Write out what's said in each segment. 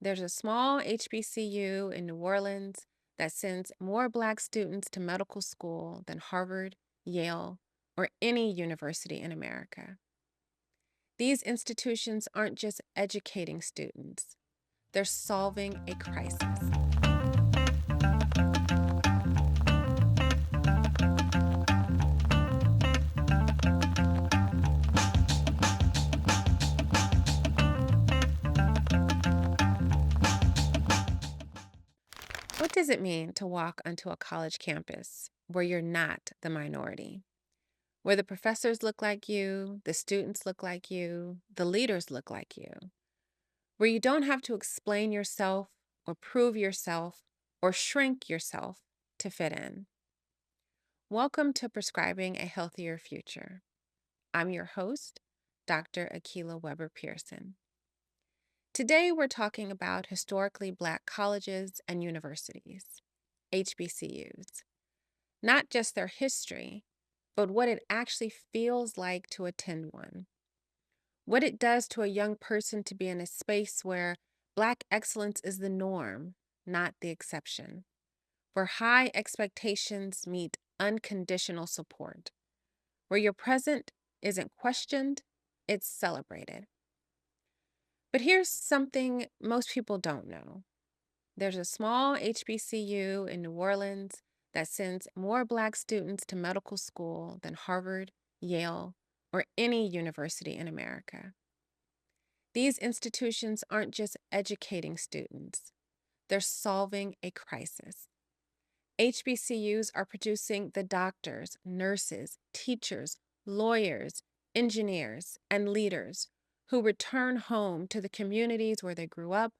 There's a small HBCU in New Orleans that sends more Black students to medical school than Harvard, Yale, or any university in America. These institutions aren't just educating students, they're solving a crisis. What does it mean to walk onto a college campus where you're not the minority? Where the professors look like you, the students look like you, the leaders look like you? Where you don't have to explain yourself or prove yourself or shrink yourself to fit in? Welcome to Prescribing a Healthier Future. I'm your host, Dr. Akilah Weber Pearson. Today, we're talking about historically Black colleges and universities, HBCUs. Not just their history, but what it actually feels like to attend one. What it does to a young person to be in a space where Black excellence is the norm, not the exception. Where high expectations meet unconditional support. Where your present isn't questioned, it's celebrated. But here's something most people don't know. There's a small HBCU in New Orleans that sends more Black students to medical school than Harvard, Yale, or any university in America. These institutions aren't just educating students, they're solving a crisis. HBCUs are producing the doctors, nurses, teachers, lawyers, engineers, and leaders who return home to the communities where they grew up,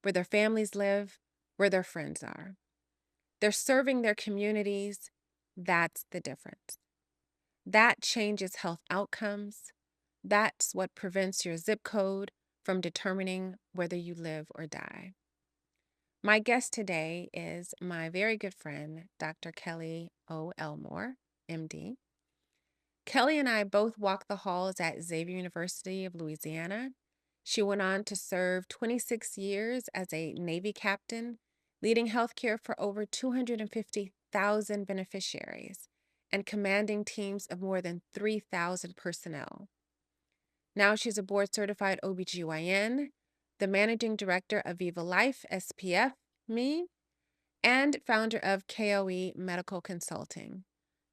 where their families live, where their friends are. They're serving their communities. That's the difference. That changes health outcomes. That's what prevents your zip code from determining whether you live or die. My guest today is my very good friend, Dr. Kelly O. Elmore, MD. Kelly and I both walked the halls at Xavier University of Louisiana. She went on to serve 26 years as a Navy captain, leading healthcare for over 250,000 beneficiaries and commanding teams of more than 3,000 personnel. Now she's a board-certified OBGYN, the managing director of Viva Life, SPF, me, and founder of KOE Medical Consulting,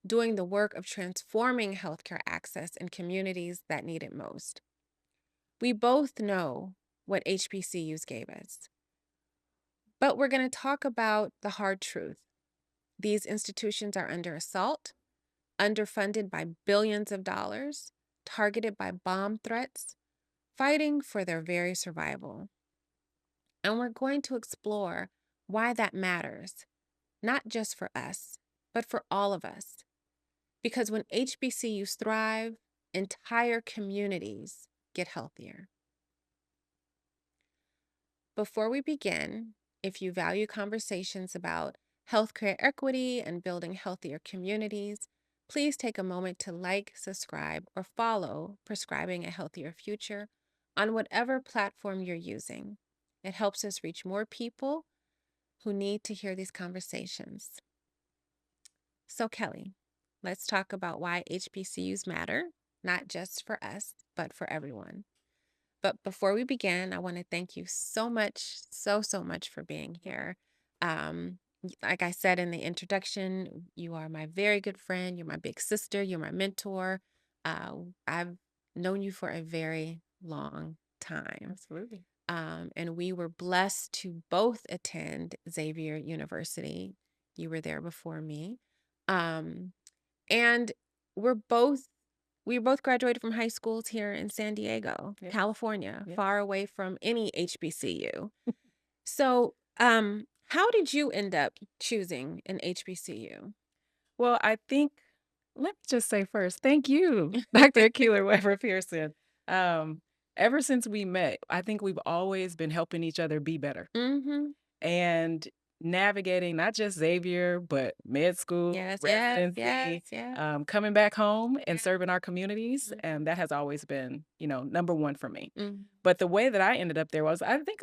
doing the work of transforming healthcare access in communities that need it most. We both know what HBCUs gave us, but we're going to talk about the hard truth. These institutions are under assault, underfunded by billions of dollars, targeted by bomb threats, fighting for their very survival. And we're going to explore why that matters, not just for us, but for all of us. Because when HBCUs thrive, entire communities get healthier. Before we begin, if you value conversations about healthcare equity and building healthier communities, please take a moment to like, subscribe, or follow Prescribing a Healthier Future on whatever platform you're using. It helps us reach more people who need to hear these conversations. So, Kelly, let's talk about why HBCUs matter, not just for us, but for everyone. But before we begin, I want to thank you so much, so much for being here. Like I said in the introduction, you are my very good friend. You're my big sister. You're my mentor. I've known you for a very long time. Absolutely. And we were blessed to both attend Xavier University. You were there before me. Um, and we both graduated from high schools here in San Diego, Yeah. California, Yeah. far away from any HBCU. So, how did you end up choosing an HBCU? Well, let me just say first, thank you, Dr. Akilah Weber Pearson. Um, Ever since we met, I think we've always been helping each other be better Mm-hmm. and navigating not just Xavier, but med school, Yes, residency, yeah. coming back home and Yeah. serving our communities. Mhm. And that has always been, number one for me. Mm. But the way that I ended up there was, I think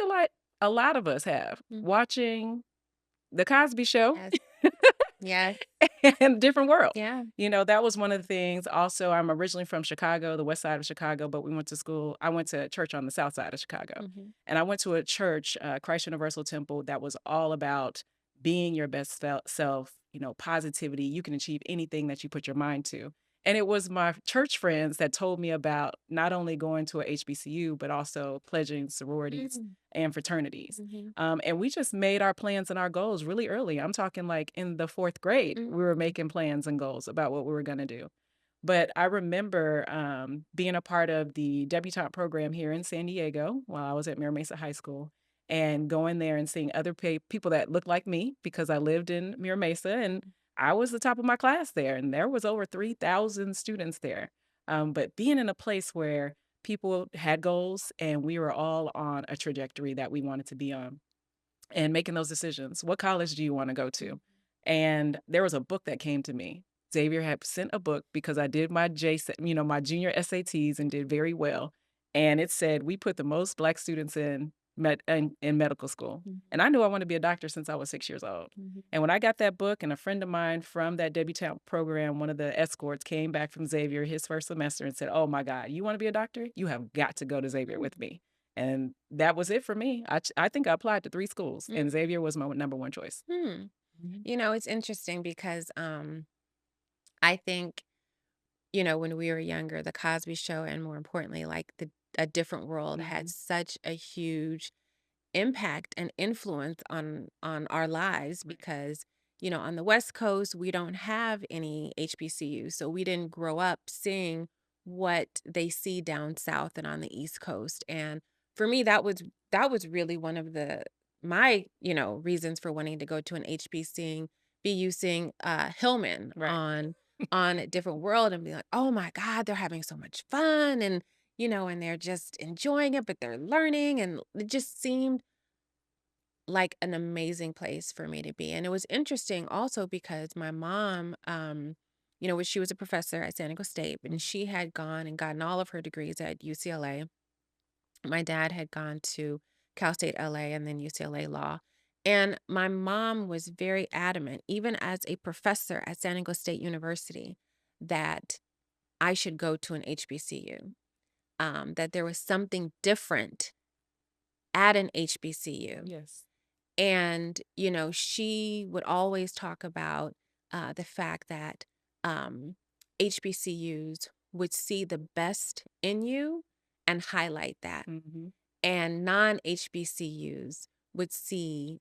a lot of us have, Mm. watching The Cosby Show Yes. Yes. and Different World. Yeah. You know, that was one of the things. Also, I'm originally from Chicago, the west side of Chicago, but we went to school. I went to church on the south side of Chicago. Mhm. And I went to a church, Christ Universal Temple, that was all about being your best self, you know, positivity. You can achieve anything that you put your mind to. And it was my church friends that told me about not only going to a HBCU, but also pledging sororities Mm. and fraternities. Mhm. And we just made our plans and our goals really early. I'm talking like in the fourth grade, we were Mhm. making plans and goals about what we were going to do. But I remember being a part of the debutante program here in San Diego while I was at Mira Mesa High School and going there and seeing other people that looked like me because I lived in Mira Mesa and I was the top of my class there. And there was over 3,000 students there. But being in a place where people had goals and we were all on a trajectory that we wanted to be on and making those decisions. What college do you want to go Mhm. to? And there was a book that came to me. Xavier had sent a book because I did my you know, my junior SATs and did very well. And it said we put the most Black students in in medical school. Mhm. And I knew I wanted to be a doctor since I was 6 years old. Mhm. And when I got that book, and a friend of mine from that debutante program, one of the escorts, came back from Xavier his first semester and said, "Oh my God, you want to be a doctor? You have got to go to Xavier Mm. with me." And that was it for me. I think I applied to 3 schools, Mm. and Xavier was my number 1 choice. Hmm. Mhm. You know, it's interesting because I think, you know, when we were younger, the Cosby Show and more importantly, like the A Different World had Mhm. such a huge impact and influence on our lives Right. because, you know, on the West Coast we don't have any HBCUs, so we didn't grow up seeing what they see down south and on the East Coast. And for me that was really one of the my, you know, reasons for wanting to go to an HBCU, seeing Hillman Right. on A Different World and be like, oh my God, they're having so much fun, and you know, and they're just enjoying it, but they're learning. And it just seemed like an amazing place for me to be. And it was interesting also because my mom, you know, she was a professor at San Diego State, and Mhm. she had gone and gotten all of her degrees at UCLA. My dad had gone to Cal State LA and then UCLA Law. And my mom was very adamant, even as a professor at San Diego State University, that I should go to an HBCU, that there was something different at an HBCU. Yes. And, you know, she would always talk about the fact that HBCUs would see the best in you and highlight that. Mhm. And non HBCUs would see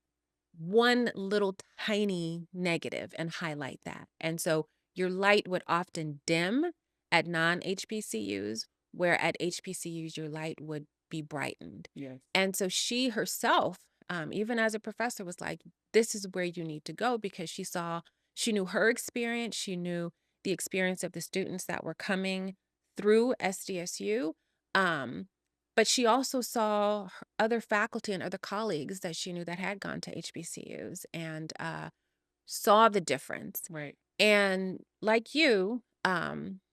one little tiny negative and highlight that. And so your light would often dim at non HBCUs, where at HBCUs your light would be brightened. Yes. And so she herself, even as a professor, was like, this is where you need to go because she knew her experience, she knew the experience of the students that were coming through SDSU. Um, but she also saw other faculty and other colleagues that she knew that had gone to HBCUs and saw the difference. Right. And like you,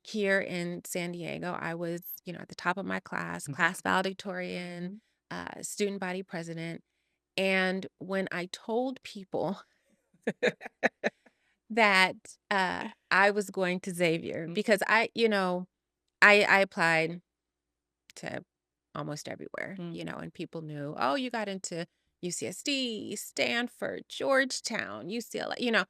here in San Diego, I was, you know, at the top of my class valedictorian, Mhm. student body president. And when I told people that I was going to Xavier, Mhm. because you know, I applied to almost everywhere, you know, Mhm. and people knew, oh, you got into UCSD, Stanford, Georgetown, UCLA, you know,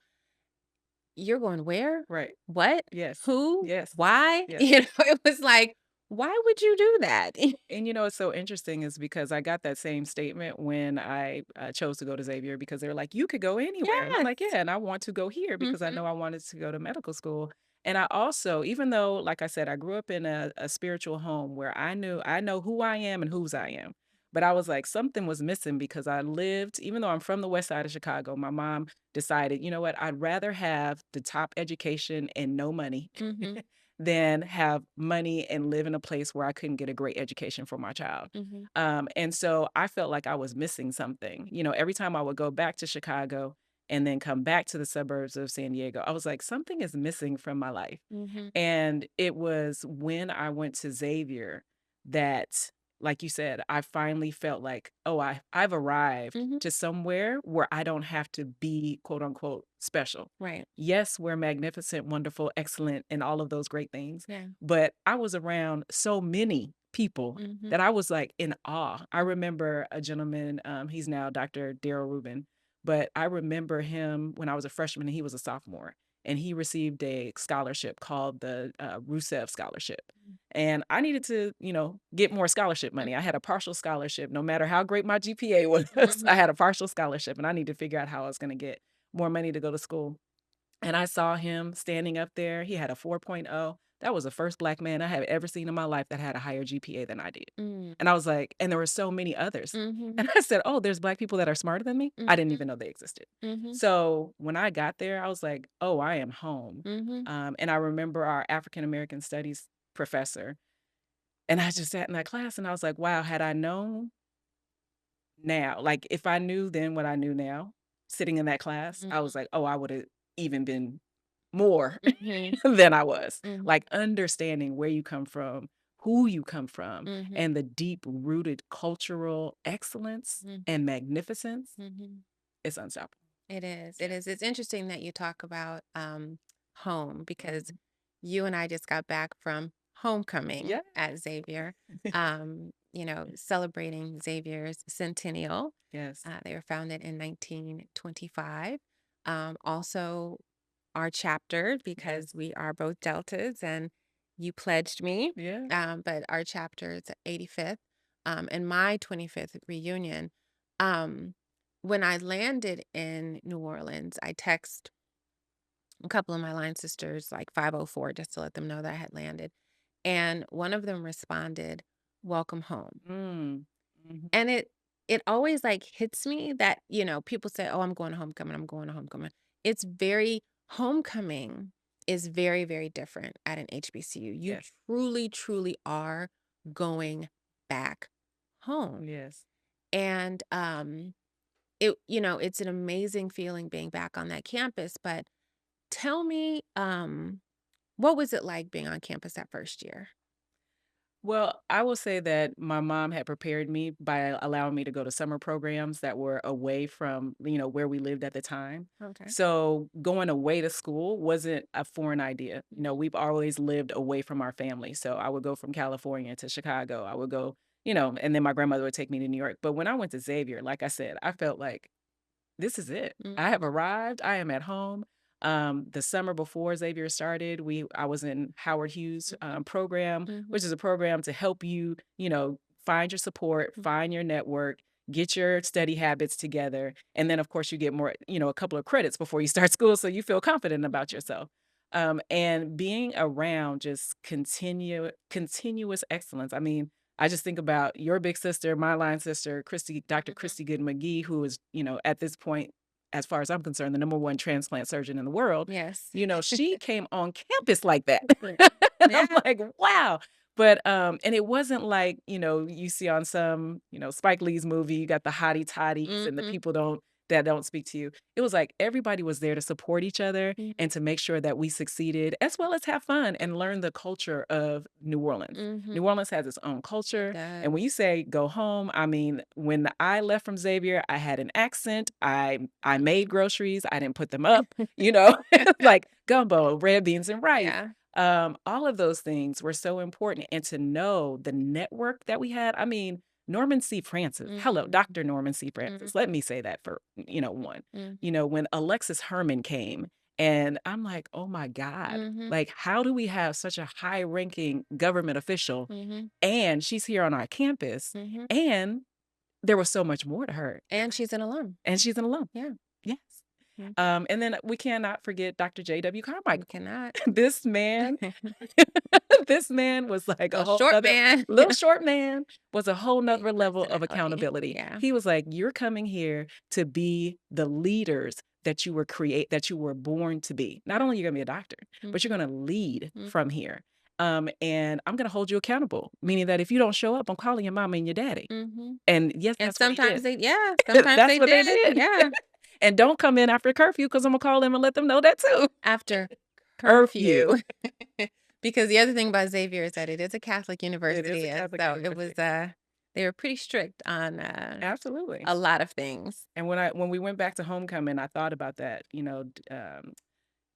you're going where? Right. What? Yes. Who? Yes. Why? Yes. You know, it was like, why would you do that? And you know, what's so interesting is because I got that same statement when I chose to go to Xavier because they were like, you could go anywhere. And I'm like, yeah, Yes. and I want to go here because I Mhm. know I wanted to go to medical school. And I also, even though, like I said, I grew up in a spiritual home where I know who I am and whose I am. But I was like, something was missing because I lived, even though I'm from the west side of Chicago, my mom decided, you know what, I'd rather have the top education and no money Mhm. than have money and live in a place where I couldn't get a great education for my child. Mhm. And so I felt like I was missing something. You know, every time I would go back to Chicago and then come back to the suburbs of San Diego, I was like, something is missing from my life. Mhm. And it was when I went to Xavier that like you said, I finally felt like, oh, I've arrived Mhm. to somewhere where I don't have to be quote unquote special. Right. Yes, we're magnificent, wonderful, excellent, and all of those great things. Yeah. But I was around so many people Mhm. that I was like in awe. I remember a gentleman, he's now Dr. Daryl Rubin, but I remember him when I was a freshman and he was a sophomore. And he received a scholarship called the Rusev Scholarship. And I needed to, get more scholarship money. I had a partial scholarship. No matter how great my GPA was, I Mhm. had a partial scholarship and I needed to figure out how I was going to get more money to go to school. And I saw him standing up there. He had a 4.0. That was the first Black man I have ever seen in my life that had a higher GPA than I did. Mm. And I was like, and there were so many others. Mhm. And I said, oh, there's Black people that are smarter than me. I didn't Mhm. even know they existed. Mhm. So when I got there, I was like, oh, I am home. Mhm. And I remember our African American studies professor. And I just sat in that class and I was like, wow, had I known now, like if I knew then what I knew now, sitting in that class, I was Mhm. like, oh, I would have even been more Mhm. than I was. Mhm. Like understanding where you come from, who you come from, Mhm. and the deep rooted cultural excellence Mhm. and magnificence Mhm. is unstoppable. It is. It Yeah. is. It's interesting that you talk about home because Mhm. you and I just got back from homecoming Yeah. at Xavier, celebrating Xavier's centennial. Yes. They were founded in 1925. Also, our chapter, because Yes. we are both Deltas and you pledged me, Yeah. but our chapter is 85th, and my 25th reunion. Um, when I landed in New Orleans, I text a couple of my line sisters like 5:04 just to let them know that I had landed. And one of them responded, "Welcome home." Mm. Mhm. And it always like hits me that, people say, "Oh, I'm going to homecoming. I'm going to homecoming." It's very homecoming is very, very different at an HBCU. You Yes. truly, truly are going back home. Yes. And it's an amazing feeling being back on that campus, but tell me, what was it like being on campus that first year? Well, I will say that my mom had prepared me by allowing me to go to summer programs that were away from, where we lived at the time. Okay. So going away to school wasn't a foreign idea. We've always lived away from our family. So I would go from California to Chicago. I would go, and then my grandmother would take me to New York. But when I went to Xavier, like I said, I felt like this is it. Mm, I have arrived. I am at home. The summer before Xavier started, I was in Howard Hughes program, mhm, which is a program to help you, find your support, mhm, find your network, get your study habits together, and then of course you get more, a couple of credits before you start school, so you feel confident about mhm, yourself. And being around just continuous excellence. I mean, I just think about your big sister, my line sister, Dr. mhm. Christy Good McGee, who is, at this point, as far as I'm concerned, the number one transplant surgeon in the world. Yes. She came on campus like that. Right. And I'm Yeah. like, wow. But and it wasn't like, you see on some, Spike Lee's movie, you got the hottie toddies and the Mhm, people that don't speak to you. It was like everybody was there to support each other mhm, and to make sure that we succeeded as well as have fun and learn the culture of New Orleans. mhm. New Orleans has its own It culture. And when does. you say go home, I mean, when I left from Xavier, I had an accent. I made groceries. I didn't put them up, like gumbo, red beans and rice. Yeah. All of those things were so important. And to know the network that we had, I mean, Norman C. Francis, hello, Mhm, Dr. Norman C. mhm, Francis. Let me say that for, one. mm, When Alexis Herman came, and I'm like, oh my God, mhm, like, how do we have such a high ranking government official mhm, and she's here on our campus mhm. and there was so much more to her, And she's an alum. and she's an alum. Yeah. Yes. Mm. And then we cannot forget Dr. J.W. We Carmichael. cannot. This man this man was like a The whole short other man. little short man was a whole Big nother level of personality. accountability. Yeah. He was like, "You're coming here to be the leaders that you were born to be. Not only you're gonna be a doctor, but you're Mhm, gonna lead mm, from here. And I'm gonna hold you accountable, meaning that if you don't show up, I'm calling your mama and your daddy." mhm. And yes, And that's what he sometimes did. they yeah, sometimes That's they what they did. did. Yeah. And don't come in after curfew because I'm gonna call them and let them know that too. After Curfew. curfew. Because the other thing about Xavier is that it is a Catholic It is university, a and Catholic so it was, university. They were pretty strict on Absolutely. a lot of things. And when we went back to homecoming, I thought about that,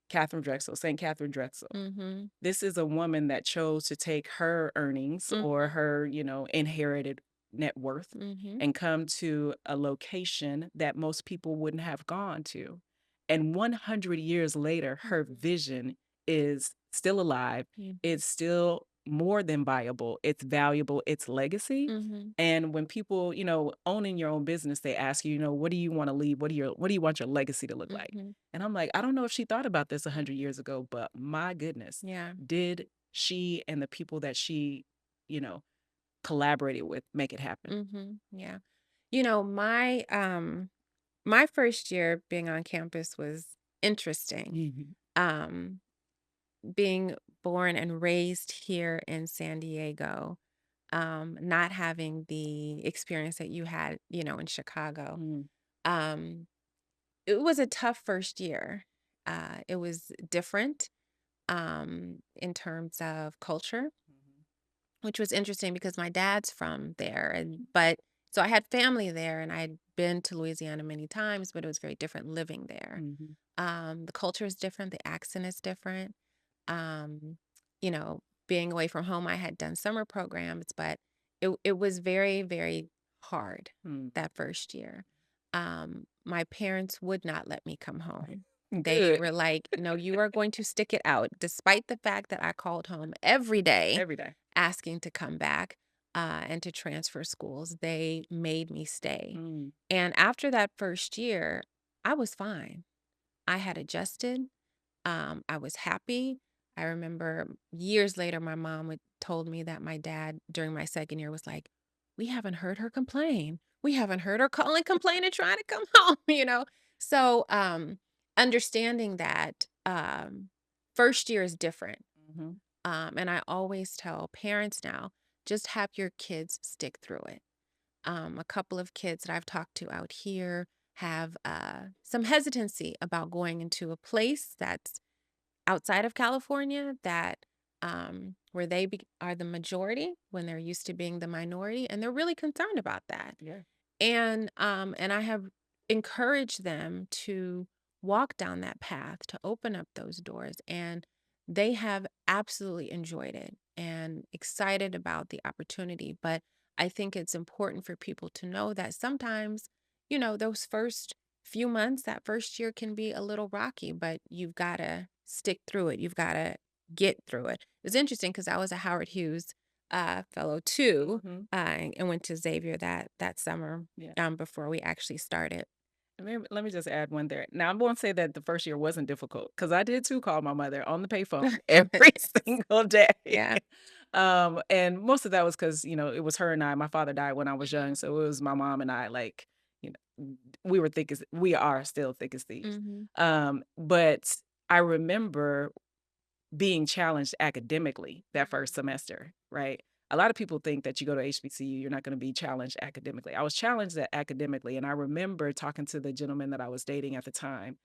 Catherine Drexel, St. Catherine Drexel. Mhm. This is a woman that chose to take her earnings Mm, or her, inherited net worth mhm. and come to a location that most people wouldn't have gone to. And 100 years later, her Mhm. vision is still alive. Mhm. It's still more than viable. It's valuable. It's legacy. Mhm. And when people, owning your own business, they ask you, what do you want to leave? What do you want your legacy to look like? Mhm. And I'm like, I don't know if she thought about this 100 years ago, but my goodness, Yeah. did she and the people that she, you know, collaborated with make it happen? Yeah. You know, my first year being on campus was interesting. Mhm. Um, being born and raised here in San Diego, not having the experience that you had, in Chicago. Mm. Um, it was a tough first year. It was different in terms of culture, Mhm. which was interesting because my dad's from there, but so I had family there, and I'd been to Louisiana many times, but it was very different living there. Mhm. The culture is different, the accent is different. Um, you know, being away from home, I had done summer programs, but it was very, very hard Mm. that first year. My parents would not let me come home. They Good. were like, no, you are going to stick it out, despite the fact that I called home every day Every day. asking to come back and to transfer schools. They made me stay. Mm. And after that first year, I was fine. I had adjusted. I was happy. I remember years later, my mom told me that my dad, during my second year, was like, "We haven't heard her complain. We haven't heard her call and complain and trying to come home." So, understanding that first year is different. Mhm. And I always tell parents now, just have your kids stick through it. A couple of kids that I've talked to out here have some hesitancy about going into a place that's outside of California that where are the majority when they're used to being the minority, and they're really concerned about that. Yeah. And I have encouraged them to walk down that path, to open up those doors, and they have absolutely enjoyed it and excited about the opportunity. But I think it's important for people to know that sometimes, those first few months, that first year can be a little rocky, but you've got to stick through it. You've got to get through it. It was interesting because I was a Howard Hughes fellow too, Mhm. and went to Xavier that summer, Yeah. before we actually started. Let me just add one there. Now, I won't say that the first year wasn't difficult because I did too call my mother on the payphone every Yes. single day. Yeah. And most of that was because, it was her and I. My father died when I was young. Mhm. So it was my mom and I, like, we are still thick as thieves. Mhm. But I remember being challenged academically that first Mhm. semester, right? A lot of people think that you go to HBCU, you're not going to be challenged academically. I was challenged academically, and I remember talking to the gentleman that I was dating at the time,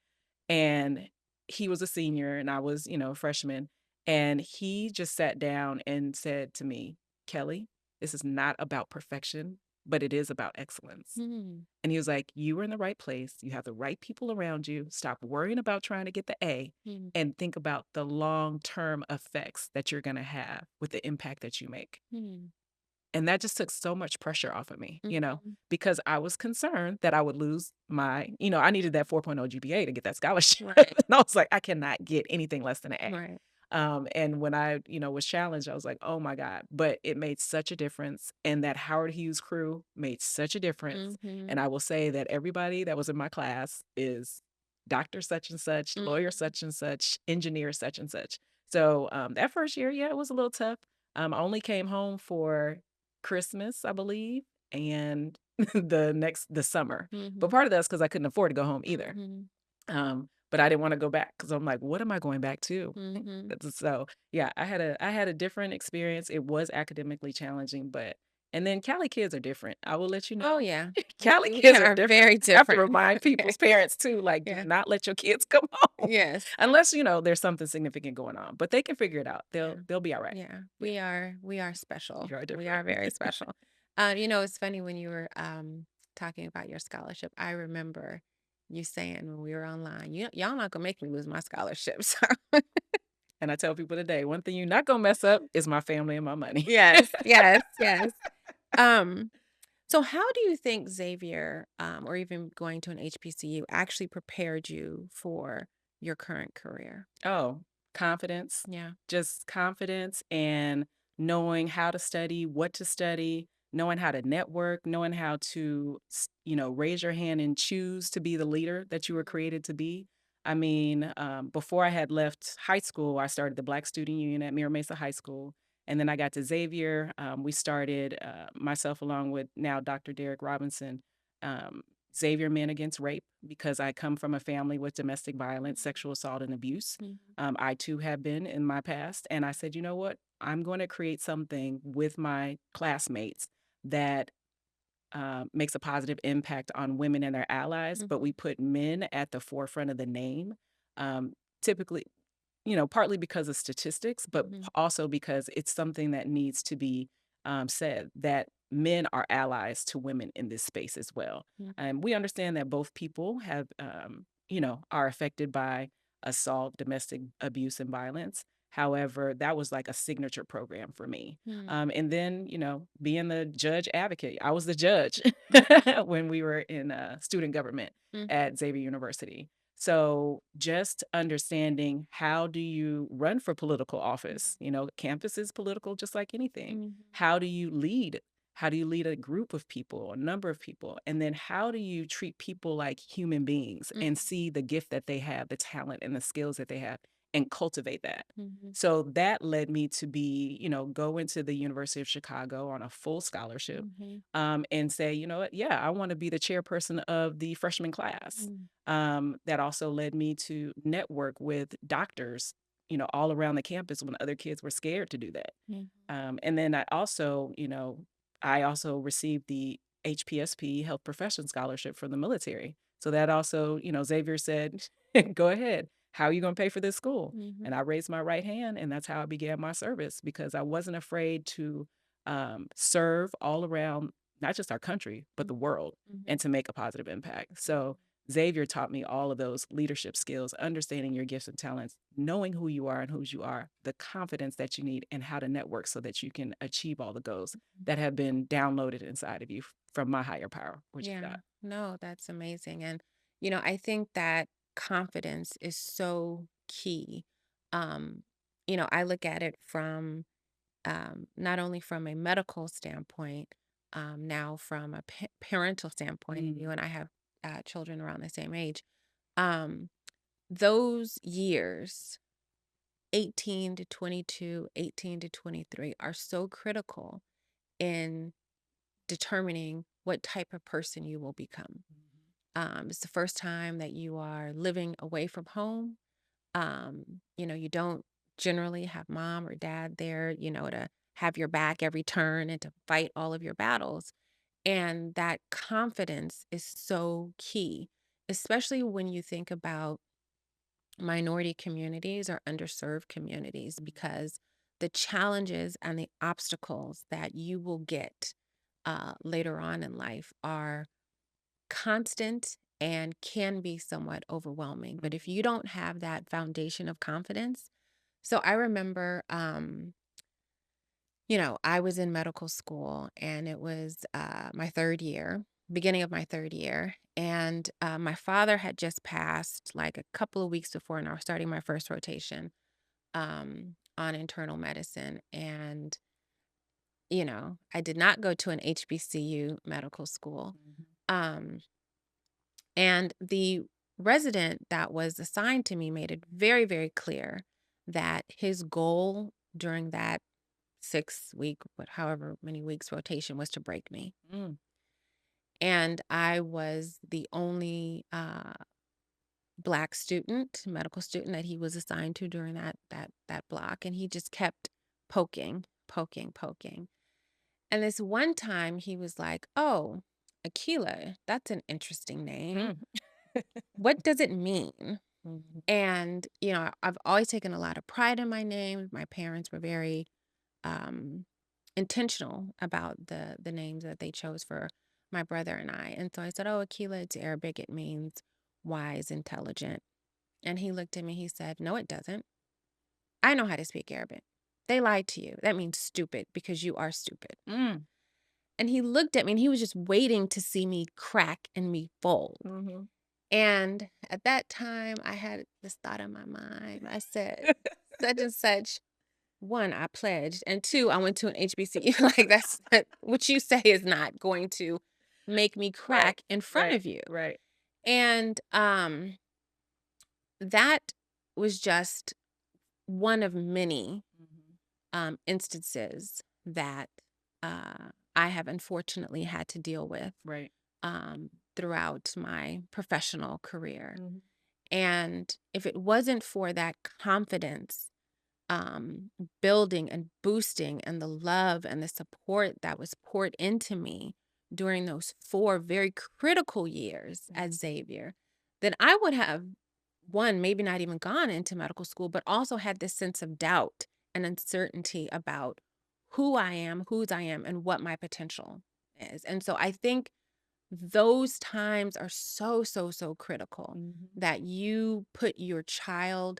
and he was a senior and I was, a freshman, and he just sat down and said to me, "Kelly, this is not about perfection, but it is about excellence." Mhm. And he was like, "You were in the right place. You have the right people around you. Stop worrying about trying to get the A Mhm. and think about the long-term effects that you're going to have with the impact that you make." Mhm. And that just took so much pressure off of me, Mhm. because I was concerned that I would lose I needed that 4.0 GPA to get that scholarship. Right. And I was like, I cannot get anything less than an A. Right. And when I, was challenged, I was like, oh my God. But it made such a difference. And that Howard Hughes crew made such a difference. Mhm. And I will say that everybody that was in my class is doctor such and such, lawyer Mhm. such and such, engineer such and such. So that first year, yeah, it was a little tough. I only came home for Christmas, I believe, and the summer. But Mhm. part of that's because I couldn't afford to go home either. Mhm. But I didn't wanna go back because 'cause I'm like, "What am I going back to?" Mhm. So, yeah, I had a different experience. It was academically challenging, but and then Cali kids are different. I will let you know. Oh, yeah. Cali We kids are are different. very I have to different. remind people's parents too, like, do Yeah. not let your kids come home Yes. unless, there's something significant going on, but they can figure it out. Yeah. They'll be alright. Yeah. Yeah, We are special. you are We different. are very special. It's funny when you were talking about your scholarship. I remember you saying when we were online, y'all not gonna make me lose my scholarship. So And I tell people today, one thing you're not gonna mess up is my family and my money. yes, yes, yes. Um, so how do you think Xavier, or even going to an HBCU actually prepared you for your current career? Oh, confidence, Yeah. just confidence and knowing how to study, what to study, knowing how to network, knowing how to, raise your hand and choose to be the leader that you were created to be. I mean, before I had left high school, I started the Black Student Union at Mira Mesa High School. And then I got to Xavier. We started, myself along with now Dr. Derek Robinson, um, Xavier Men Against Rape, because I come from a family with domestic violence, sexual assault, and abuse. Mhm. I too have been in my past. And I said, you know what? I'm going to create something with my classmates that makes a positive impact on women and their allies, but we Mhm. put men at the forefront of the name. Typically, partly because of statistics, but Mhm. also because it's something that needs to be said that men are allies to women in this space as well. Mhm. And we understand that both people have, are affected by assault, domestic abuse, and violence. However, that was like a signature program for me. Mhm. And then, being the judge advocate, I was the judge when we were in student government Mhm. at Xavier University. So just understanding how do you run for political office? Campus is political just like anything. Mhm. How do you lead? How do you lead a group of people, a number of people? And then how do you treat people like human beings Mhm. and see the gift that they have, the talent and the skills that they have, and cultivate that? Mhm. So that led me to go into the University of Chicago on a full scholarship, Mhm. and say, you know what, yeah, I want to be the chairperson of the freshman class. Mhm. That also led me to network with doctors, all around the campus when other kids were scared to do that. Mhm. And then I also received the HPSP Health Profession Scholarship from the military. So that also, Xavier said, go ahead. How are you going to pay for this school? Mhm. And I raised my right hand, and that's how I began my service because I wasn't afraid to serve all around, not just our country, but the world, Mhm. and to make a positive impact. So Xavier taught me all of those leadership skills, understanding your gifts and talents, knowing who you are and whose you are, the confidence that you need, and how to network so that you can achieve all the goals Mhm. that have been downloaded inside of you from my higher power, which is Yeah, God. no, that's amazing. And, I think that confidence is so key. Um, I look at it from not only from a medical standpoint, now from a parental standpoint, and you Mm, and I have children around the same age. Um, those years, 18 to 22, 18 to 23, are so critical in determining what type of person you will become. It's the first time that you are living away from home. You don't generally have mom or dad there, to have your back every turn and to fight all of your battles. And that confidence is so key, especially when you think about minority communities or underserved communities, mhm, because the challenges and the obstacles that you will get later on in life are constant and can be somewhat overwhelming. But if mhm, you don't have that foundation of confidence, so I remember, I was in medical school and it was my third year, beginning of my third year. And my father had just passed like a couple of weeks before, and I was starting my first rotation on internal medicine. And, I did not go to an HBCU medical school. mhm, Um, And the resident that was assigned to me made it very, very clear that his goal during that 6 week, however many weeks rotation, was to break me. mm, And I was the only Black student, medical student that he was assigned to during that block. And he just kept poking, poking, poking. And this one time he was like, "Oh, Akilah, that's an interesting name. mm, What does it mean?" mhm, And, I've always taken a lot of pride in my name. My parents were very um, intentional about the names that they chose for my brother and I. And so I said, "Oh, Akilah, it's Arabic. It means wise, intelligent." And he looked at me. He said, "No, it doesn't. I know how to speak Arabic. They lied to you. That means stupid because you are stupid." Mm. And he looked at me and he was just waiting to see me crack and me fold. Mhm. And at that time, I had this thought in my mind. I said, such and such. One, I pledged, and two, I went to an HBCU. Like what you say is not going to make me Right, crack in front right, of you. right. And that was just one of many Mhm. instances that I have unfortunately had to deal with Right. throughout my professional career. Mhm. And if it wasn't for that confidence um, building and boosting and the love and the support that was poured into me during those 4 very critical years Mhm. at Xavier, then I would have, one, maybe not even gone into medical school, but also had this sense of doubt and uncertainty about who I am, whose I am, and what my potential is. And so I think those times are so, so, so critical Mhm. that you put your child,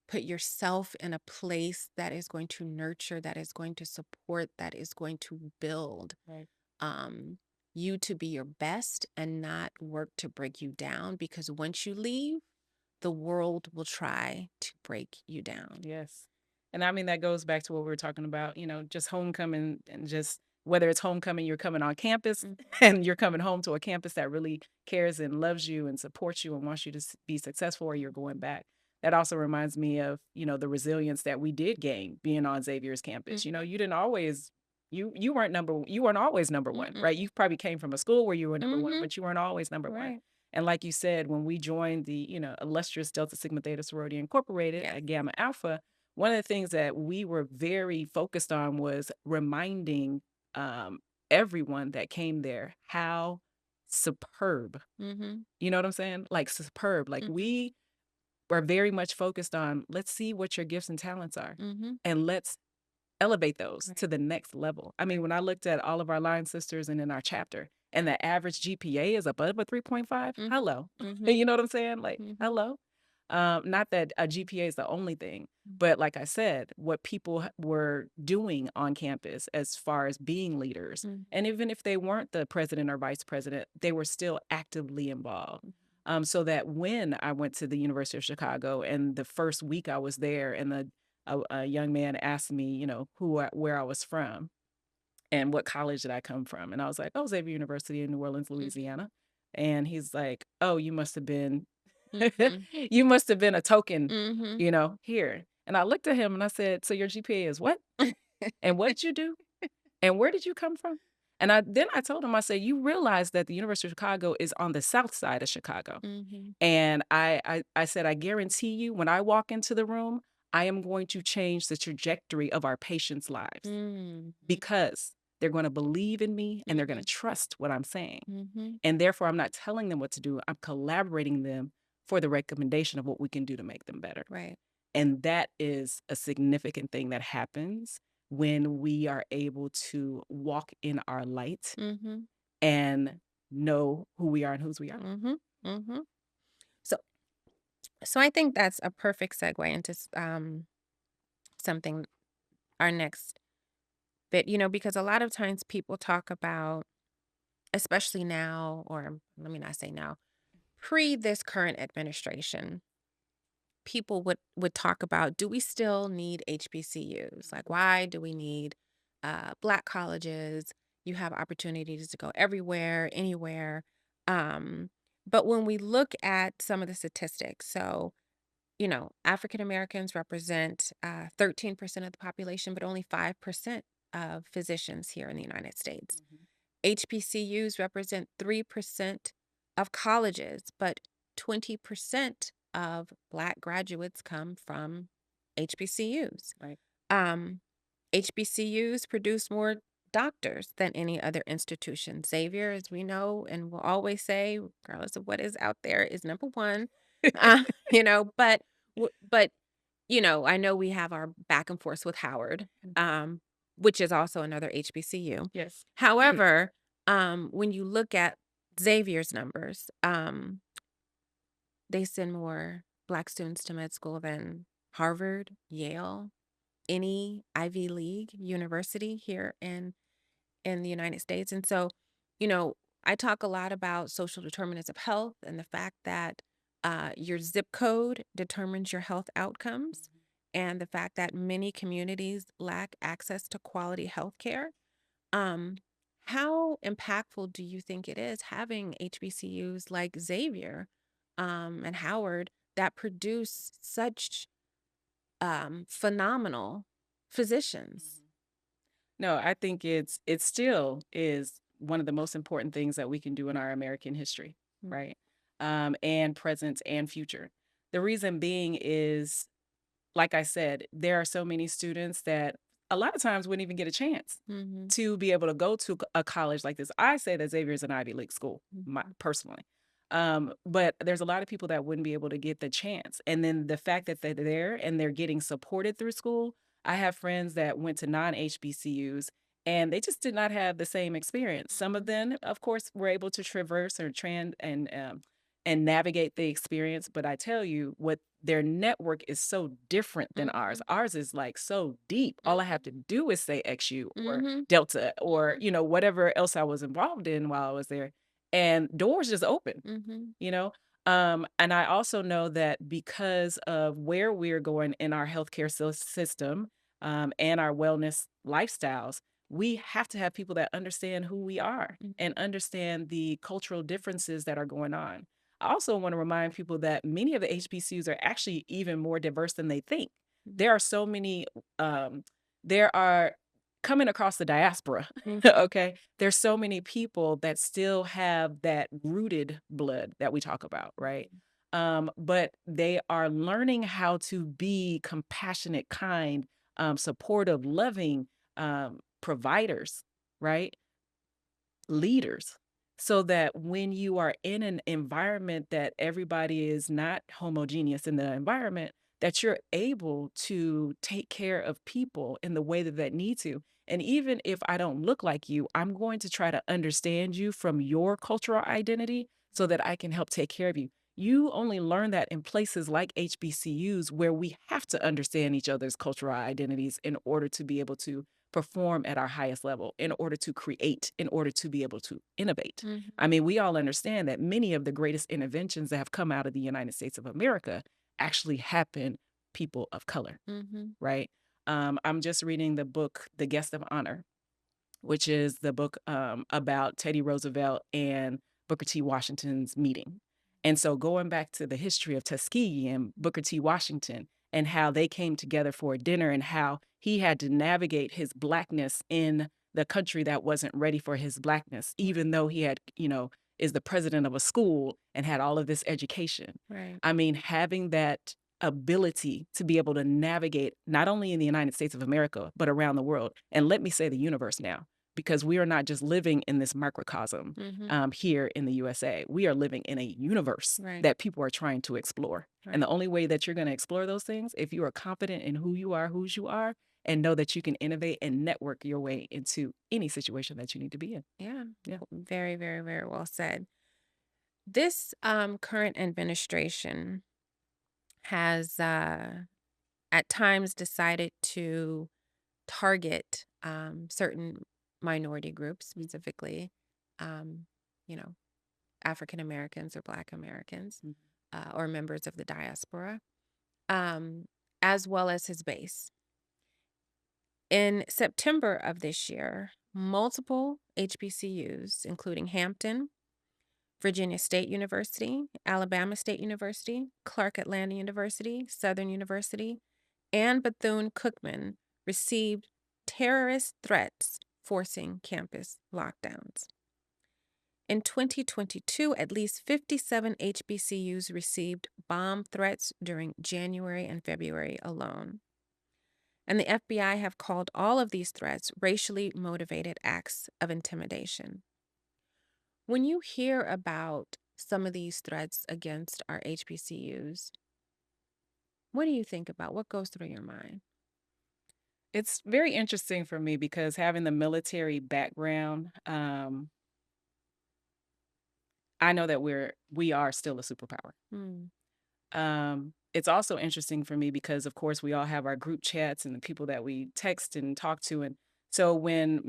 put yourself in a place that is going to nurture, that is going to support, that is going to build Right. um, you to be your best and not work to break you down. Because once you leave, the world will try to break you down. Yes. And I mean, that goes back to what we were talking about, just homecoming and just whether it's homecoming, you're coming on campus Mm, and you're coming home to a campus that really cares and loves you and supports you and wants you to be successful or you're going back. That also reminds me of, the resilience that we did gain being on Xavier's campus. mm, You didn't always you weren't always number mm, one, mm, right? You probably came from a school where you were number one, mm-hmm. but you weren't always number one. Right. And like you said, when we joined the, illustrious Delta Sigma Theta Sorority Incorporated Yes. at Gamma Alpha, one of the things that we were very focused on was reminding um, everyone that came there how superb, Mm-hmm. you know what I'm saying? Like superb. Like Mm-hmm. we were very much focused on let's see what your gifts and talents are Mm-hmm. and let's elevate those Right. to the next level. I mean, Right. when I looked at all of our line sisters and in our chapter, and the average GPA is above a 3.5, Mm-hmm. hello. Mm-hmm. You know what I'm saying? Like, Mm-hmm. hello. Not that a GPA is the only thing, Mm-hmm. but like I said, what people were doing on campus as far as being leaders, and even if they weren't the president or vice president, they were still actively involved. So that when I went to the University of Chicago and the first week I was there and a young man asked me, where I was from and what college did I come from. And I was like, oh, Xavier University in New Orleans, Mm-hmm. Louisiana. And he's like, oh, you must have been, Mm-hmm. you must have been a token, Mm-hmm. here. And I looked at him and I said, so your GPA is what? And what did you do? And where did you come from? And I told him, I said, you realize that the University of Chicago is on the south side of Chicago. Mm-hmm. And I said, "I guarantee you when I walk into the room, I am going to change the trajectory of our patients' lives Mm-hmm. because they're gonna believe in me and they're gonna Mm-hmm. trust what I'm saying. Mm-hmm. And therefore, I'm not telling them what to do. I'm collaborating them for the recommendation of what we can do to make them better." Right. And that is a significant thing that happens when we are able to walk in our light Mm-hmm. and know who we are and whose we are. Mm-hmm. Mm-hmm. So so I think that's a perfect segue into something our next bit, because a lot of times people talk about, especially now, or let me not say now, pre this current administration, people would talk about, do we still need HBCUs? Like, why do we need Black colleges? You have opportunities to go everywhere, anywhere. Um, but when we look at some of the statistics, so African Americans represent 13% of the population, but only 5% of physicians here in the United States. Mhm. HBCUs represent 3% of colleges, but 20% of Black graduates come from HBCUs. Right. Um, HBCUs produce more doctors than any other institution. Xavier, as we know and will always say, regardless of what is out there, is number one. But I know we have our back and forth with Howard. Mhm. Um, which is also another HBCU. Yes. However, when you look at Xavier's numbers, they send more Black students to med school than Harvard, Yale, any Ivy League university here in the United States. And so, you know, I talk a lot about social determinants of health and the fact that your zip code determines your health outcomes, and the fact that many communities lack access to quality health care. Um, how impactful do you think it is having HBCUs like Xavier and Howard that produce such phenomenal physicians? No, I think it still is one of the most important things that we can do in our American history, Mm. right? And present and future. The reason being is, like I said, there are so many students that a lot of times wouldn't even get a chance Mhm. to be able to go to a college like this. I say that Xavier is an Ivy League school, Mhm. personally. But there's a lot of people that wouldn't be able to get the chance. And then the fact that they're there and they're getting supported through school. I have friends that went to non HBCUs and they just did not have the same experience. Some of them, of course, were able to traverse or and navigate the experience. But I tell you, what their network is so different than ours. Mhm. Ours is like so deep. All I have to do is say XU or Mhm. Delta or, whatever else I was involved in while I was there. And doors just open, Mhm. you know? And I also know that because of where we're going in our healthcare system, and our wellness lifestyles, we have to have people that understand who we are Mhm. and understand the cultural differences that are going on. I also want to remind people that many of the HBCUs are actually even more diverse than they think. Mhm. There are so many, there are coming across the diaspora, Mhm. okay? There's so many people that still have that rooted blood that we talk about, right? But they are learning how to be compassionate, kind, supportive, loving providers, right? Leaders, so that when you are in an environment that everybody is not homogeneous in the environment, that you're able to take care of people in the way that need to. And even if I don't look like you, I'm going to try to understand you from your cultural identity so that I can help take care of you. You only learn that in places like HBCUs where we have to understand each other's cultural identities in order to be able to perform at our highest level, in order to create, in order to be able to innovate. I Mhm. mean, we all understand that many of the greatest interventions that have come out of the United States of America actually happen people of color, Mhm. right? I'm just reading the book, The Guest of Honor, which is the book about Teddy Roosevelt and Booker T. Washington's meeting. And so going back to the history of Tuskegee and Booker T. Washington and how they came together for a dinner and how he had to navigate his blackness in the country that wasn't ready for his blackness, even though he had, is the president of a school and had all of this education. Right. I mean, having that ability to be able to navigate not only in the United States of America, but around the world. And let me say the universe now, because we are not just living in this microcosm Mhm. here in the USA. We are living in a universe Right. that people are trying to explore. And Right. the only way that you're going to explore those things, if you are confident in who you are, whose you are, and know that you can innovate and network your way into any situation that you need to be in. Yeah. Yeah. Very, very, very well said. This current administration has at times decided to target certain minority groups, specifically, um, you know, African Americans or Black Americans Mhm. or members of the diaspora, um, as well as his base. In September of this year, multiple HBCUs, including Hampton, Virginia State University, Alabama State University, Clark Atlanta University, Southern University, and Bethune Cookman, received terrorist threats forcing campus lockdowns. In 2022, at least 57 HBCUs received bomb threats during January and February alone. And the FBI have called all of these threats racially motivated acts of intimidation. When you hear about some of these threats against our HBCUs, what do you think about? What goes through your mind? It's very interesting for me because having the military background, I know that we are still a superpower. Mm, It's also interesting for me because, of course, we all have our group chats and the people that we text and talk to. And so when,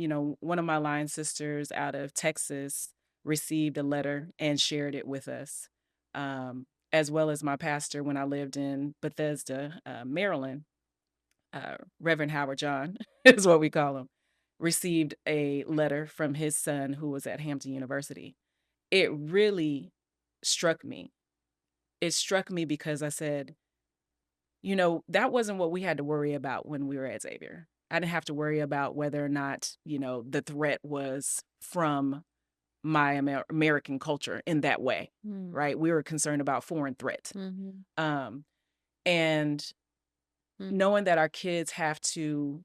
one of my line sisters out of Texas received a letter and shared it with us, as well as my pastor when I lived in Bethesda, Maryland, Reverend Howard John is what we call him, received a letter from his son who was at Hampton University. It really struck me. It struck me because I said, that wasn't what we had to worry about when we were at Xavier. I didn't have to worry about whether or not, the threat was from my American culture in that way, mm, right? We were concerned about foreign threat. mhm, Um, and mm, knowing that our kids have to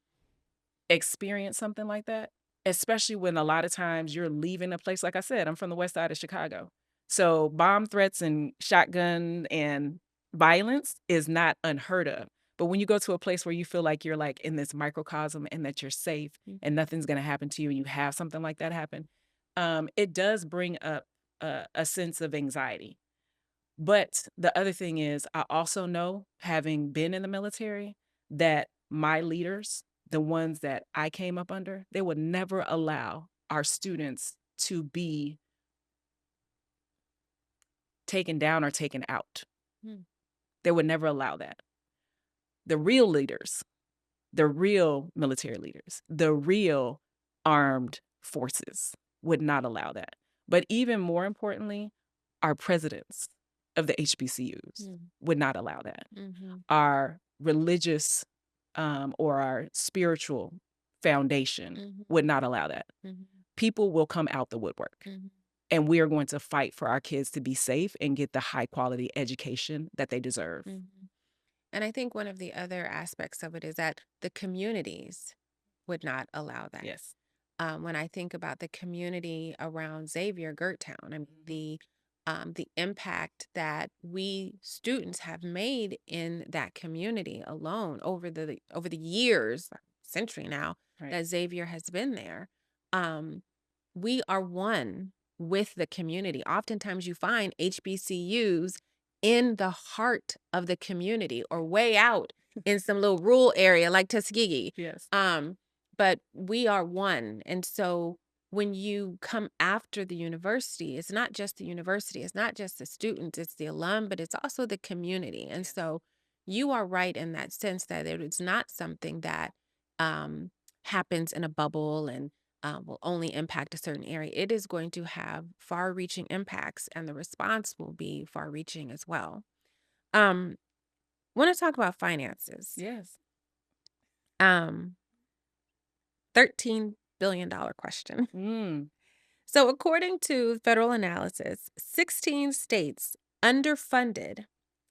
experience something like that, especially when a lot of times you're leaving a place. Like I said, I'm from the west side of Chicago. So bomb threats and shotgun and violence is not unheard of. But when you go to a place where you feel like you're like in this microcosm and that you're safe mm, and nothing's going to happen to you and you have something like that happen, it does bring up a sense of anxiety. But the other thing is, I also know, having been in the military, that my leaders, the ones that I came up under, they would never allow our students to be taken down or taken out. mm, They would never allow that. The real leaders, the real military leaders, the real armed forces would not allow that. But even more importantly, our presidents of the HBCUs mm, would not allow that. mhm, Our religious, or our spiritual foundation mhm, would not allow that. mhm, People will come out the woodwork, mhm, and we are going to fight for our kids to be safe and get the high quality education that they deserve. mhm. And I think one of the other aspects of it is that the communities would not allow that. Yes. When I think about the community around Xavier, Gertown, I mean Mhm. the impact that we students have made in that community alone over the years, century now Right. that Xavier has been there. Um, we are one with the community. Oftentimes, you find HBCUs in the heart of the community or way out in some little rural area like Tuskegee. Yes. Um, but we are one. And so when you come after the university, it's not just the university, it's not just the students, it's the alum, but it's also the community. And Yes. so you are right in that sense that it's not something that um, happens in a bubble and will only impact a certain area. It is going to have far reaching impacts, and the response will be far reaching as well. Um, want to talk about finances. Yes. Um, $13 billion question. Mm. So, according to federal analysis, 16 states underfunded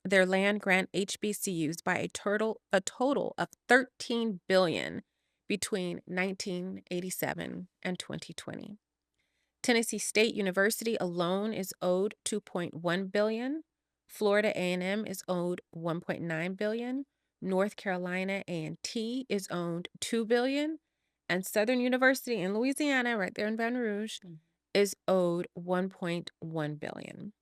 their land grant HBCUs by a total of 13 billion between 1987 and 2020. Tennessee State University alone is owed 2.1 billion. Florida A&M is owed 1.9 billion. North Carolina A&T is owed 2 billion, and Southern University in Louisiana, right there in Baton Rouge, Mm. is owed 1.1 billion.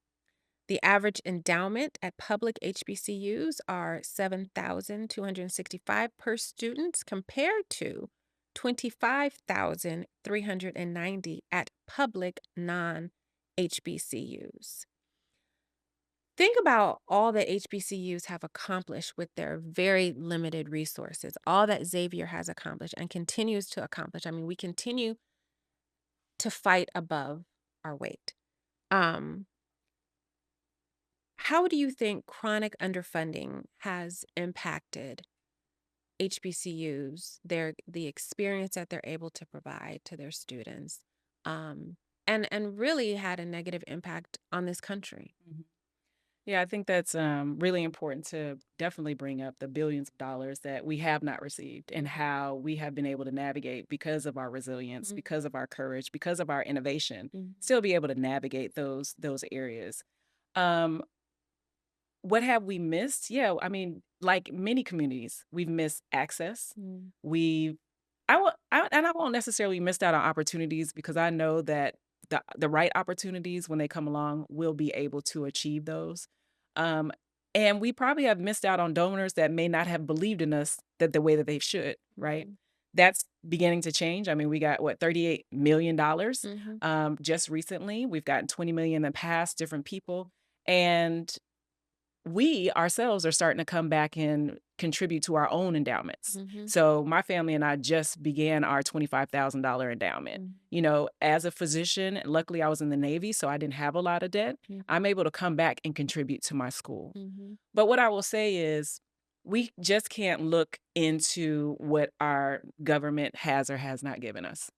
The average endowment at public HBCUs are 7,265 per student compared to 25,390 at public non-HBCUs. Think about all that HBCUs have accomplished with their very limited resources, all that Xavier has accomplished and continues to accomplish. I mean, we continue to fight above our weight. Um, How do you think chronic underfunding has impacted HBCUs, the experience that they're able to provide to their students, um, and really had a negative impact on this country? Mhm. Yeah, I think that's really important to definitely bring up the billions of dollars that we have not received and how we have been able to navigate because of our resilience, Mhm, because of our courage, because of our innovation, mhm, still be able to navigate those areas. Um, what have we missed? Yeah, I mean, like many communities, we've missed access. Mm, We've I won't necessarily missed out on opportunities because I know that the right opportunities when they come along, we'll be able to achieve those. Um, and we probably have missed out on donors that may not have believed in us that the way that they should, right? mhm, That's beginning to change. I mean, we got what $38 million mhm, just recently. We've gotten 20 million in the past, different people, and we ourselves are starting to come back and contribute to our own endowments. mhm, So my family and I just began our $25,000 endowment. mhm, You know, as a physician, luckily I was in the Navy, so I didn't have a lot of debt. I'm able to come back and contribute to my school. mhm, But what I will say is, we just can't look into what our government has or has not given us.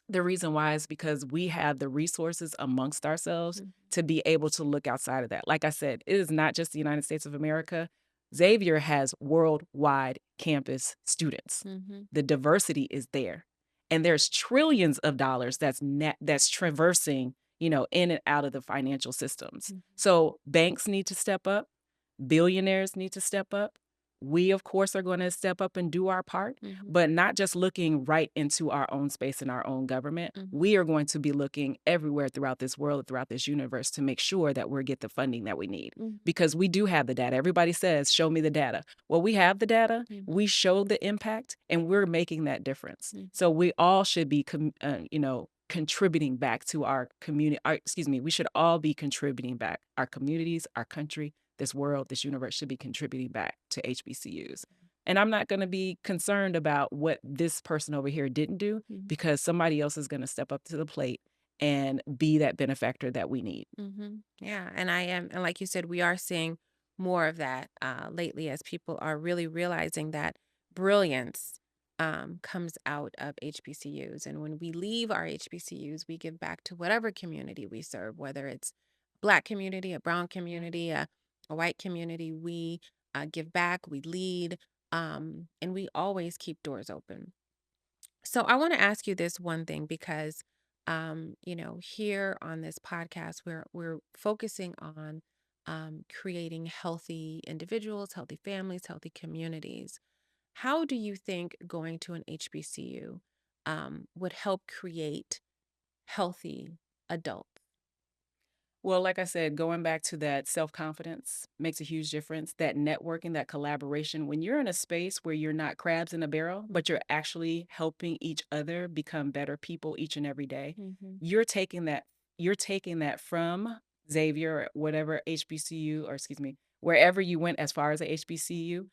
The reason why is because we have the resources amongst ourselves mhm, to be able to look outside of that. Like I said, it is not just the United States of America. Xavier has worldwide campus students. mhm, The diversity is there. And there's trillions of dollars that's traversing, in and out of the financial systems. mhm, So banks need to step up, billionaires need to step up. We, of course, are going to step up and do our part, mhm, but not just looking right into our own space and our own government. mhm, We are going to be looking everywhere throughout this world, throughout this universe to make sure that we get the funding that we need mhm, because we do have the data. Everybody says, show me the data. Well, we have the data, mhm, we show the impact, and we're making that difference. mhm, So we all should be, contributing back to our community. Excuse me, we should all be contributing back. Our communities, our country, this world, this universe should be contributing back to HBCUs. And I'm not going to be concerned about what this person over here didn't do mhm, because somebody else is going to step up to the plate and be that benefactor that we need. mhm. Yeah, and I am, and like you said, we are seeing more of that lately as people are really realizing that brilliance comes out of HBCUs. And when we leave our HBCUs, we give back to whatever community we serve, whether it's Black community, a brown Yeah. community, a white community. We give back, we lead, and we always keep doors open. So I want to ask you this one thing because here on this podcast we're focusing on creating healthy individuals, healthy families, healthy communities. How do you think going to an HBCU would help create healthy adults? Well, like I said, going back to that self confidence makes a huge difference. That networking, that collaboration, when you're in a space where you're not crabs in a barrel, but you're actually helping each other become better people each and every day, Mm-hmm. you're taking that, you're taking that from Xavier or whatever HBCU, or excuse me, wherever you went as far as a HBCU,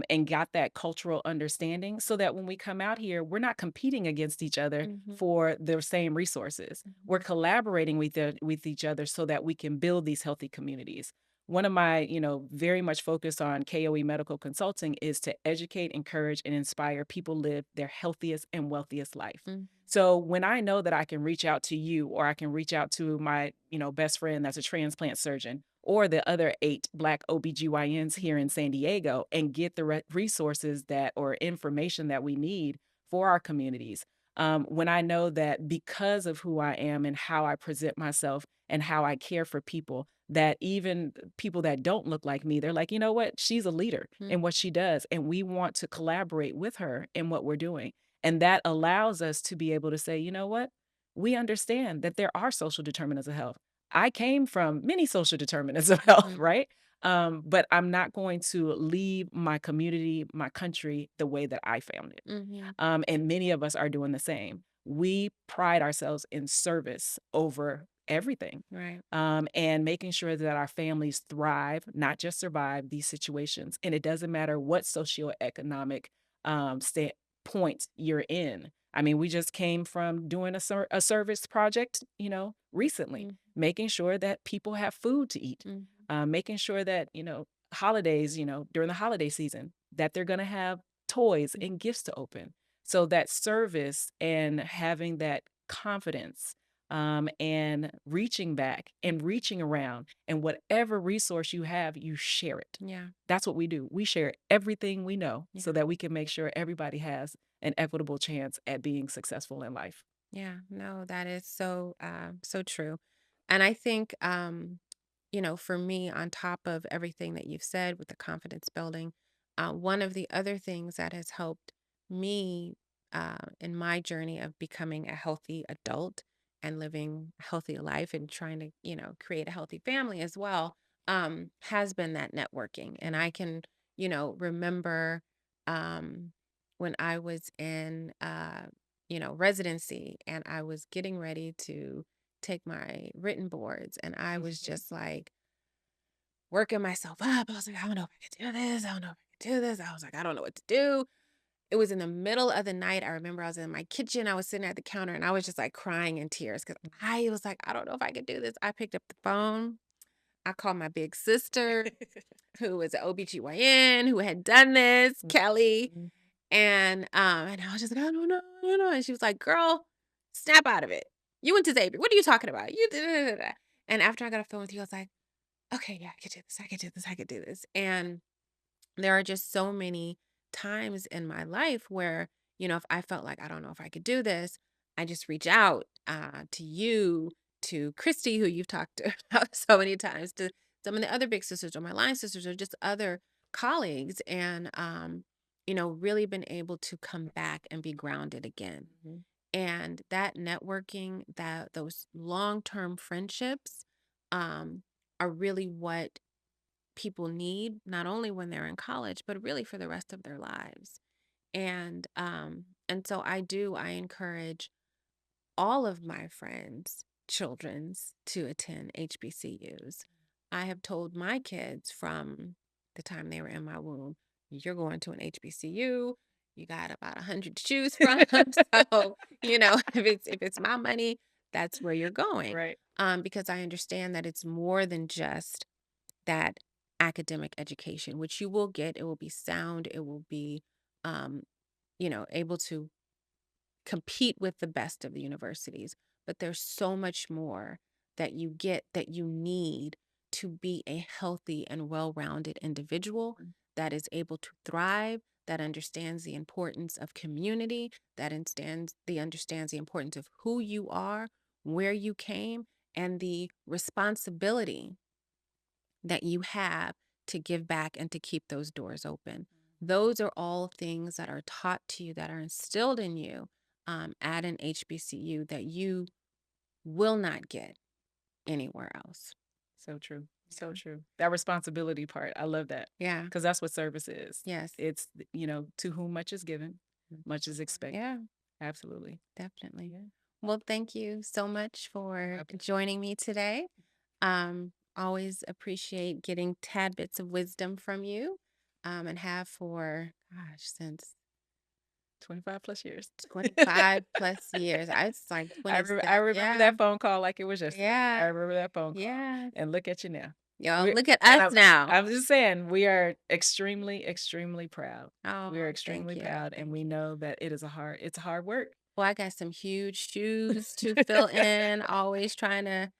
and got that cultural understanding so that when we come out here, we're not competing against each other Mm-hmm. for the same resources. We're collaborating with each other so that we can build these healthy communities. One of my, very much focused on KOE medical consulting is to educate, encourage, and inspire people live their healthiest and wealthiest life. Mm-hmm. So when I know that I can reach out to you or I can reach out to my, best friend that's a transplant surgeon or the other 8 Black OBGYNs here in San Diego and get the resources that or information that we need for our communities. When I know that because of who I am and how I present myself and how I care for people, that even people that don't look like me, they're like, you know what? She's a leader in what she does. And we want to collaborate with her in what we're doing. And that allows us to be able to say, you know what? We understand that there are social determinants of health. I came from many social determinants of health, Mm-hmm. right? But I'm not going to leave my community, my country, the way that I found it. Mm-hmm. And many of us are doing the same. We pride ourselves in service over everything, Right. and making sure that our families thrive, not just survive these situations. And it doesn't matter what socioeconomic point you're in. I mean, we just came from doing a service project, recently, Mm-hmm. making sure that people have food to eat, Mm-hmm. making sure that, holidays, during the holiday season, that they're going to have toys and gifts to open. So that service and having that confidence, and reaching back and reaching around, and whatever resource you have, you share it. Yeah. That's what we do. We share everything we know Yeah. so that we can make sure everybody has an equitable chance at being successful in life. Yeah, no, that is so so true. And I think for me, on top of everything that you've said with the confidence building, one of the other things that has helped me in my journey of becoming a healthy adult and living a healthy life and trying to, create a healthy family as well, has been that networking. And I can, remember um, when I was in, residency and I was getting ready to take my written boards and I was just like working myself up. I was like, I don't know if I could do this. I don't know if I could do this. I was like, I don't know what to do. It was in the middle of the night. I remember I was in my kitchen. I was sitting at the counter and I was just like crying in tears because I was like, I don't know if I could do this. I picked up the phone. I called my big sister, who was an OBGYN, who had done this, Kelly. Mhm. And I was just like, I don't know, I don't know. And she was like, girl, snap out of it. You went to Xavier. What are you talking about? You da, da, da, da. And after I got off the phone with you, I was like, okay, yeah, I could do this. I could do this. I could do this. And there are just so many times in my life where, if I felt like I don't know if I could do this, I just reach out to you, to Christy, who you've talked to about so many times, to some of the other big sisters or my line sisters or just other colleagues, and, really been able to come back and be grounded again. Mhm. And that networking, that those long-term friendships um, are really what people need, not only when they're in college, but really for the rest of their lives. And so I encourage all of my friends, children's to attend HBCUs. I have told my kids from the time they were in my womb, you're going to an HBCU. You got about 100 to choose from. So, if it's my money, that's where you're going. Right. Because I understand that it's more than just that academic education, which you will get. It will be sound. It will be, um, able to compete with the best of the universities. But there's so much more that you get that you need to be a healthy and well-rounded individual Mhm. that is able to thrive, that understands the importance of community, that understands the importance of who you are, where you came, and the responsibility that you have to give back and to keep those doors open. Those are all things that are taught to you, that are instilled in you at an HBCU that you will not get anywhere else. So true. So Yeah. true. That responsibility part, I love that Yeah. because that's what service is. Yes. It's, to whom much is given, much is expected. Yeah, Absolutely. definitely. Yeah. Well, thank you so much for My pleasure. joining me today. Always appreciate getting tad bits of wisdom from you, and have for, gosh, since 25 plus years. 25 plus years. I was like I 27. remember Yeah. that phone call like it was yesterday. I Yeah. remember that phone call, Yeah. and look at you now. Yo, We're look at and us now. I'm just saying, we are extremely, extremely proud. Oh, We are thank extremely you. proud, and we know that it's hard work. Well, I got some huge shoes to fill in, always trying to,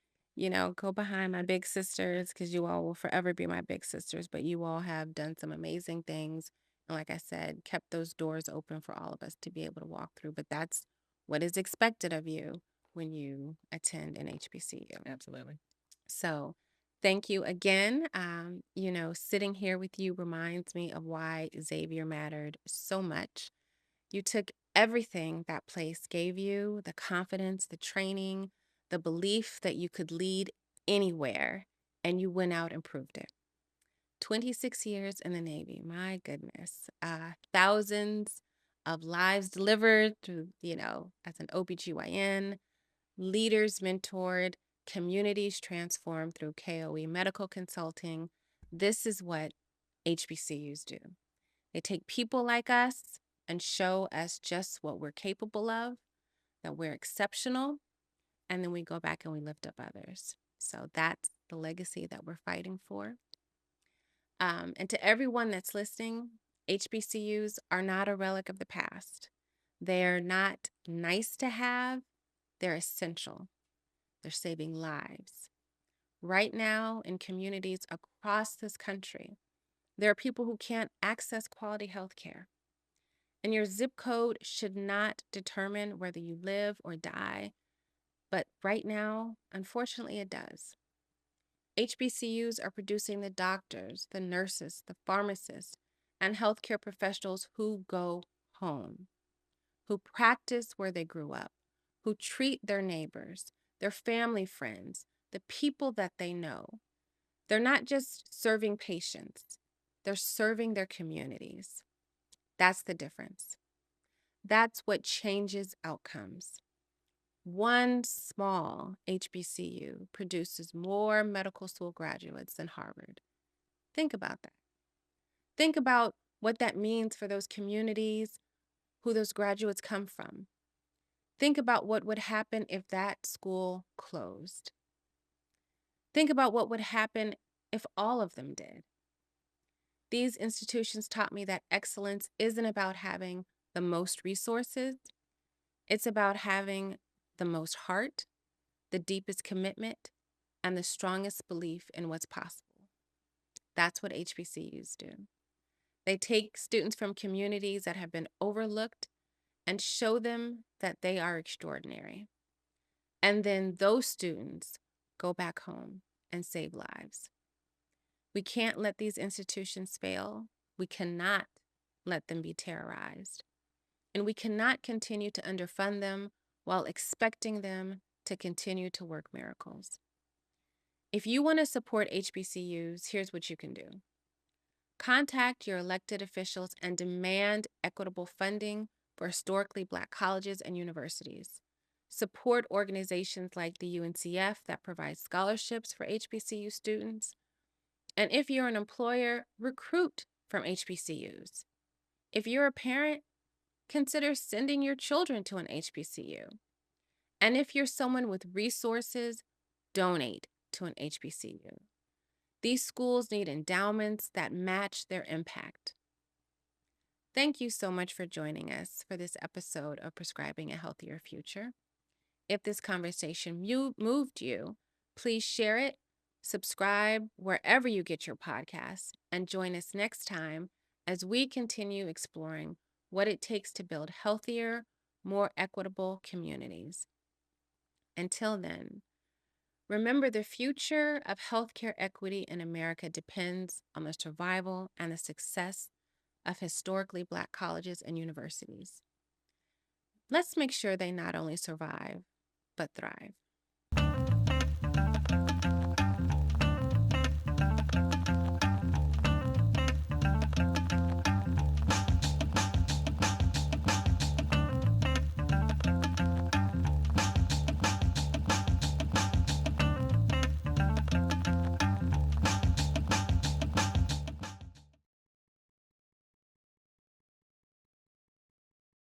go behind my big sisters, because you all will forever be my big sisters, but you all have done some amazing things. And like I said, kept those doors open for all of us to be able to walk through. But that's what is expected of you when you attend an HBCU. Absolutely. So thank you again. Sitting here with you reminds me of why Xavier mattered so much. You took everything that place gave you, the confidence, the training, the belief that you could lead anywhere, and you went out and proved it. 26 years in the Navy, my goodness. Thousands of lives delivered through, as an OBGYN, leaders mentored, communities transformed through KOE medical consulting. This is what HBCUs do. They take people like us and show us just what we're capable of, that we're exceptional, and then we go back and we lift up others. So that's the legacy that we're fighting for. And to everyone that's listening, HBCUs are not a relic of the past. They're not nice to have, they're essential. They're saving lives. Right now, in communities across this country, there are people who can't access quality health care. And your zip code should not determine whether you live or die. But right now, unfortunately, it does. HBCUs are producing the doctors, the nurses, the pharmacists, and healthcare professionals who go home, who practice where they grew up, who treat their neighbors, their family friends, the people that they know. They're not just serving patients, they're serving their communities. That's the difference. That's what changes outcomes. One small HBCU produces more medical school graduates than Harvard. Think about that. Think about what that means for those communities who those graduates come from. Think about what would happen if that school closed. Think about what would happen if all of them did. These institutions taught me that excellence isn't about having the most resources, it's about having the most heart, the deepest commitment, and the strongest belief in what's possible. That's what HBCUs do. They take students from communities that have been overlooked and show them that they are extraordinary. And then those students go back home and save lives. We can't let these institutions fail. We cannot let them be terrorized. And we cannot continue to underfund them while expecting them to continue to work miracles. If you want to support HBCUs, here's what you can do. Contact your elected officials and demand equitable funding for historically Black colleges and universities. Support organizations like the UNCF that provide scholarships for HBCU students. And if you're an employer, recruit from HBCUs. If you're a parent, consider sending your children to an HBCU. And if you're someone with resources, donate to an HBCU. These schools need endowments that match their impact. Thank you so much for joining us for this episode of Prescribing a Healthier Future. If this conversation moved you, please share it, subscribe wherever you get your podcasts, and join us next time as we continue exploring what it takes to build healthier, more equitable communities. Until then, remember, the future of healthcare equity in America depends on the survival and the success of historically Black colleges and universities. Let's make sure they not only survive, but thrive.